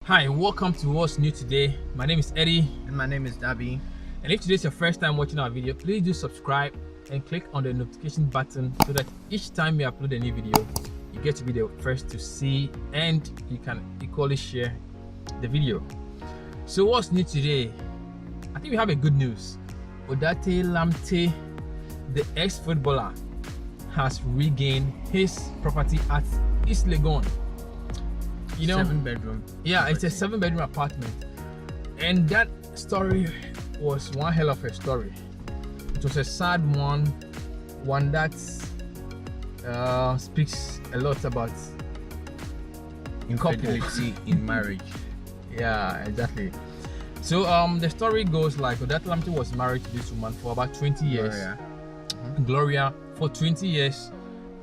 Hi, welcome to What's New Today. My name is Eddie. And my name is Dabi. And if today's your first time watching our video, please do subscribe and click on the notification button so that each time we upload a new video, you get to be the first to see and you can equally share the video. So what's new today? I think we have a good news. Odartey Lamptey, the ex-footballer, has regained his property at East Legon. You know, 7-bedroom. Yeah, property. it's a 7-bedroom apartment, and that story was one hell of a story. It was a sad one that speaks a lot about Infidelity in marriage. Yeah, exactly. So the story goes like Odartey Lamptey was married to this woman for about 20 years. Gloria for 20 years,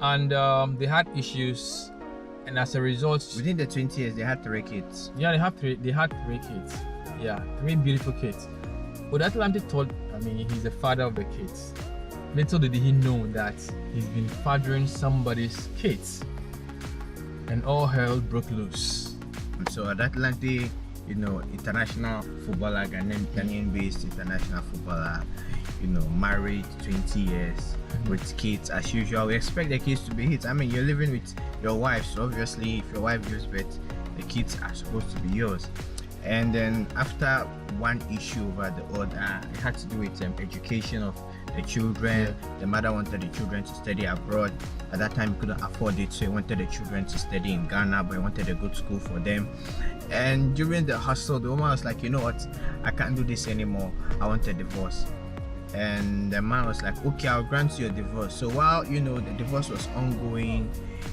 and they had issues. And as a result, Within the 20 years, they had 3 kids. yeah, they had 3 kids. Yeah, 3 beautiful kids. Odartey Lamptey thought, he's the father of the kids. Little did he know that he's been fathering somebody's kids. And all hell broke loose. And so Odartey Lamptey, international footballer, Ghanaian-based international footballer, married 20 years with kids. As usual, we expect the kids to be his. You're living with your wife, so obviously if your wife gives birth, the kids are supposed to be yours. And then after one issue over the other, it had to do with education of the children. The mother wanted the children to study abroad. At that time he couldn't afford it, so he wanted the children to study in Ghana, but he wanted a good school for them. And during the hustle, the woman was like, you know what, I can't do this anymore, I want a divorce. And the man was like, okay, I'll grant you a divorce. So while the divorce was ongoing,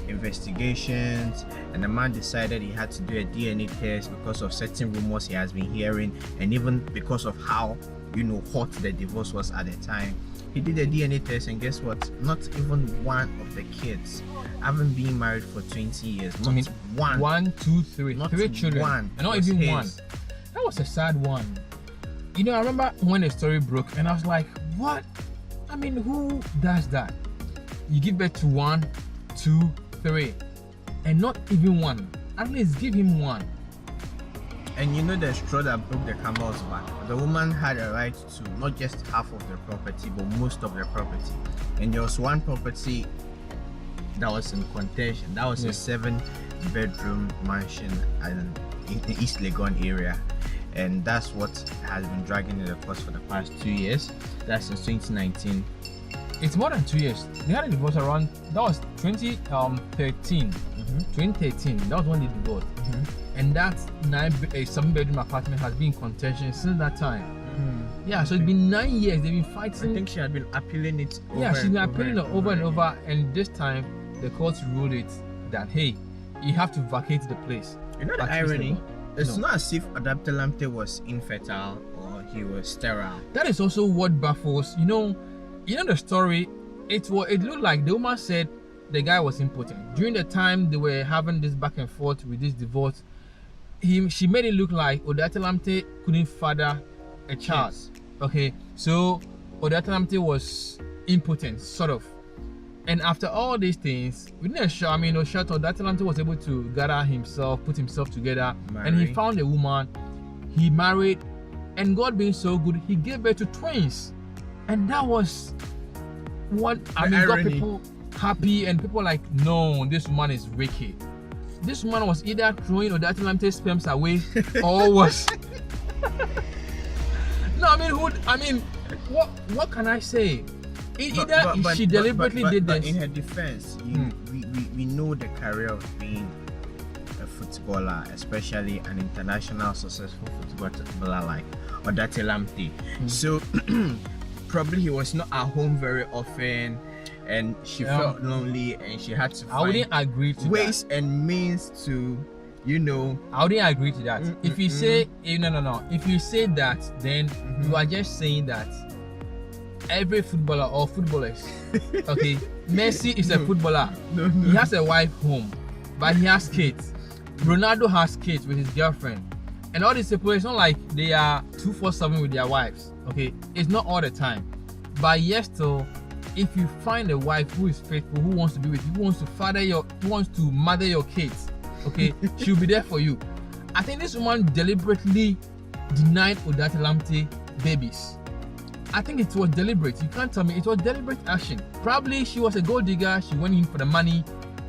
investigations, and the man decided he had to do a DNA test because of certain rumors he has been hearing, and even because of how hot the divorce was at the time. He did a DNA test, and guess what, not even one of the kids, having been married for 20 years, not one. 1, 2, 3, Not 3 children, one and not was even his. one. That was a sad one. I remember when the story broke, and I was like, what? Who does that? You give birth to 1, 2, 3, and not even one. At least give him one. And the straw that broke the camel's back. The woman had a right to not just half of the property, but most of the property. And there was one property that was in contention. That was a 7-bedroom mansion in the East Legon area. And that's what has been dragging in the course for the past 2 years. That's since 2019. It's more than 2 years. They had a divorce around, that was 2013. 2013, that was when they divorced. And that 7-bedroom apartment has been in contention since that time. Yeah, so it's been 9 years. They've been fighting. I think she had been appealing it over. Yeah, she's been appealing it over and over. And this time, the courts ruled it that, hey, you have to vacate the place. The irony? It's No. not as if Odartey Lamptey was infertile or he was sterile. That is also what baffles. The story. It looked like the woman said the guy was impotent. During the time they were having this back and forth with this divorce, she made it look like Odartey Lamptey couldn't father a child. Yes. Okay, so Odartey Lamptey was impotent, sort of. And after all these things, within a short, Odartey Lamptey was able to gather himself, put himself together, and he found a woman. He married, and God being so good, he gave birth to twins. And that was what got people happy, and people like, no, this woman is wicked. This woman was either throwing Odartey Lamptey's sperms away, or was what can I say? She deliberately did this. But in her defense, we know the career of being a footballer, especially an international successful footballer like Odartey Lamptey. So probably he was not at home very often, and she felt lonely, and she had to I wouldn't agree to ways that. and means to I wouldn't agree to that. If you say no, if you say that, then you are just saying that every footballer or footballers, okay, Messi is a footballer. He has a wife home, but he has kids. Ronaldo has kids with his girlfriend, and all these people, it's not like they are 247 with their wives. Okay, it's not all the time, but yes, still, if you find a wife who is faithful, who wants to be with you, who wants to mother your kids, okay, she'll be there for you. I think this woman deliberately denied Odartey Lamptey babies. I think it was deliberate. You can't tell me. It was deliberate action. Probably she was a gold digger. She went in for the money,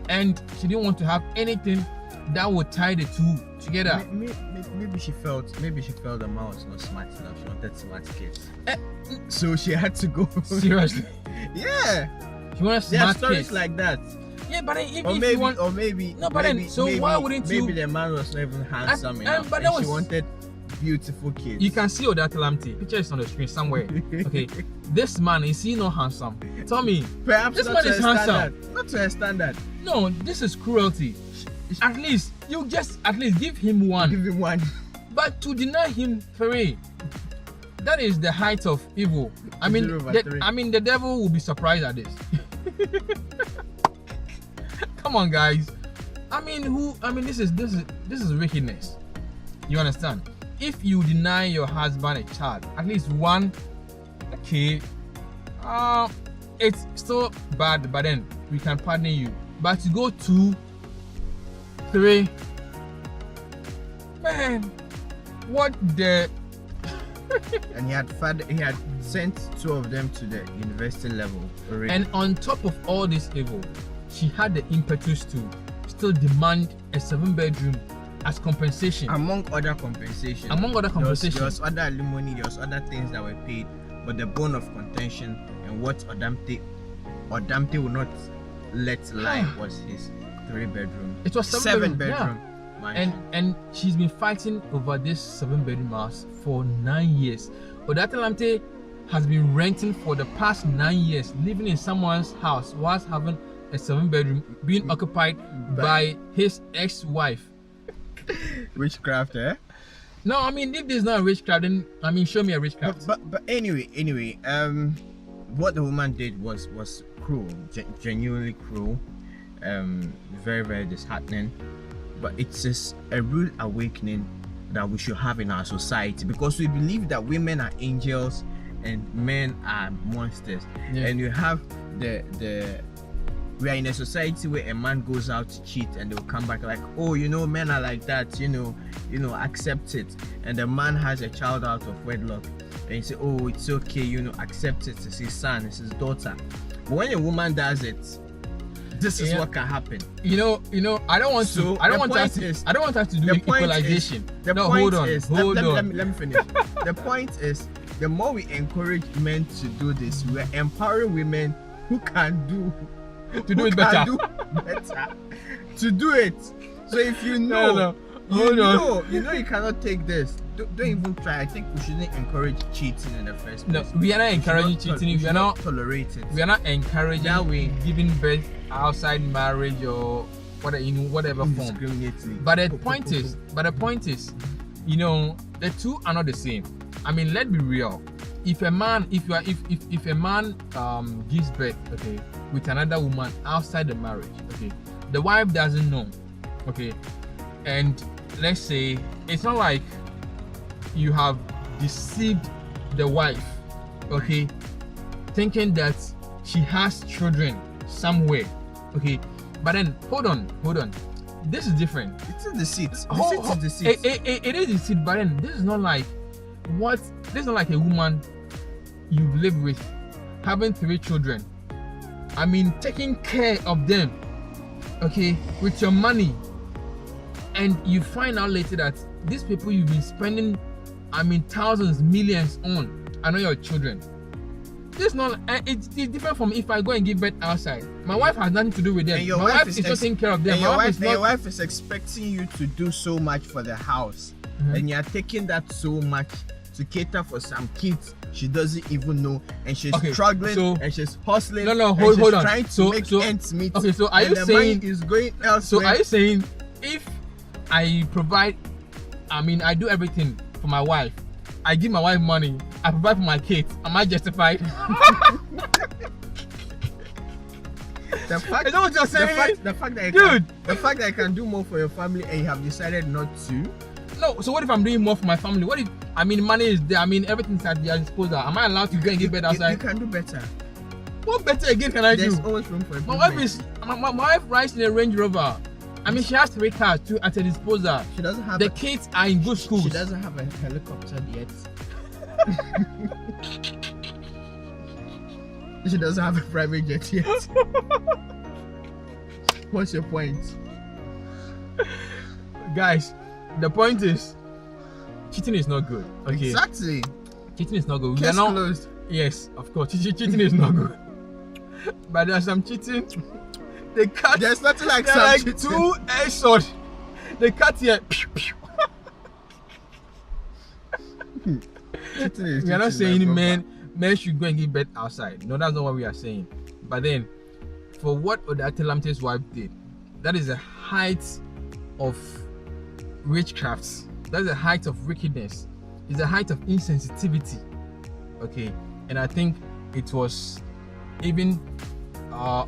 and she didn't want to have anything that would tie the two together. Maybe she felt the man was not smart enough. She wanted smart kids. So she had to go. Seriously? Yeah. She wanted smart kids. There are stories like that. Yeah, but then Or maybe. No, but then, so why wouldn't you? Maybe the man was not even handsome enough, but and she wanted beautiful kids. You can see Odartey Lamptey. Picture is on the screen somewhere. Okay, this man, is he not handsome? Tell me. Perhaps this not man to is a handsome. standard. Not to a standard. No, this is cruelty. At least give him one. Give him one. But to deny him three, that is the height of evil. I mean, the devil will be surprised at this. Come on, guys. This is wickedness. You understand? If you deny your husband a child, at least one, okay, it's still bad, but then we can pardon you. But to go 2, 3, man, what the? And he had sent 2 of them to the university level already. And on top of all this evil, she had the impetus to still demand a 7-bedroom as compensation. Among other compensations. There was other alimony, there was other things that were paid, but the bone of contention and what Odartey would not let lie was his 3-bedroom. It was 7-bedroom. Yeah. And she's been fighting over this 7-bedroom house for 9 years. Odartey Lamptey has been renting for the past 9 years, living in someone's house whilst having a 7-bedroom being occupied by his ex-wife. Witchcraft, eh? No, if there's not a witchcraft, then show me a witchcraft. But anyway, what the woman did was cruel, genuinely cruel, very, very disheartening. But it's just a real awakening that we should have in our society, because we believe that women are angels and men are monsters. Yeah. And you have we are in a society where a man goes out to cheat and they'll come back like, oh, men are like that, accept it. And the man has a child out of wedlock and you say, oh, it's okay, accept it. It's his son, it's his daughter. But when a woman does it, this is what can happen. I don't want us to do equalization. Hold on. Let me finish. The point is, the more we encourage men to do this, we're empowering women who can do it better. To do it. So if you know, you cannot take this. Don't even try. I think we shouldn't encourage cheating in the first place. No, we are not encouraging cheating. We are not tolerate it. We are not encouraging giving birth outside marriage or whatever form. But the point is, the two are not the same. Let's be real. If a man gives birth, okay, with another woman outside the marriage, okay, the wife doesn't know, okay, and let's say it's not like you have deceived the wife, okay, thinking that she has children somewhere, okay, but then hold on, this is different. It's in the seat. It is the seat, but then this is not like a woman you've lived with, having 3 children, taking care of them, okay, with your money, and you find out later that these people you've been spending thousands, millions on are not your children. This is not, it's different from if I go and give birth outside. My wife has nothing to do with them. My wife is not taking care of them. Your wife is expecting you to do so much for the house, and you're taking that so much to cater for some kids she doesn't even know, and she's struggling, and she's hustling. Hold on. Trying to make ends meet. Okay, so are you saying is going elsewhere? So are you saying if I provide, I do everything for my wife, I give my wife money, I provide for my kids, am I justified? The fact, is that what you're saying? The fact that you can do more for your family and you have decided not to. No, so what if I'm doing more for my family? What if money is there? Everything's at their disposal. Am I allowed to go and get better outside? You can do better. What better again can I do? There's always room for improvement. My wife rides in a Range Rover. I mean, she has 3 cars too at her disposal. She doesn't have The kids are in good schools. She doesn't have a helicopter yet. She doesn't have a private jet yet. What's your point? Guys, the point is, cheating is not good. Okay. Exactly. Cheating is not good. Case closed. Yes, of course. Cheating is not good. But there's some cheating. They cut. There's nothing like some some like cheating. 2 air shots. They cut here. We are not saying men should go and give birth outside. No, that's not what we are saying. But then, for what Odartey Lamptey's wife did, that is the height of witchcraft. That's the height of wickedness. It's the height of insensitivity. Okay, and I think it was even I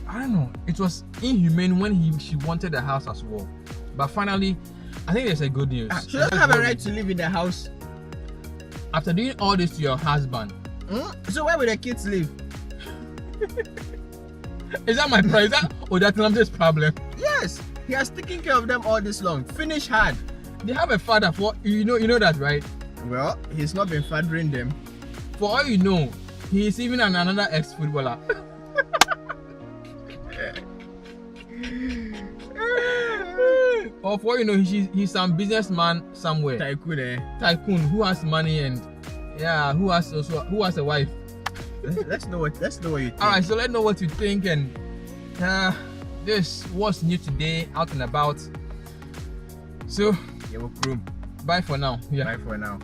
don't know, it was inhumane when she wanted the house as well. But finally, I think there's a good news. She doesn't have a right to live in the house. After doing all this to your husband. So where will the kids live? Is that my problem? Is that Odartey Lamptey's problem? Yes, he has taken care of them all this long. Finish hard. They have a father for you know that, right? Well, he's not been fathering them. For all you know, he is even another ex-footballer. Or for all you know, he's some businessman somewhere. Tycoon who has money and who has a wife. Let's know what you think. Alright, so let's know what you think, and this was new today, out and about. So yeah, we'll bye for now. Bye for now.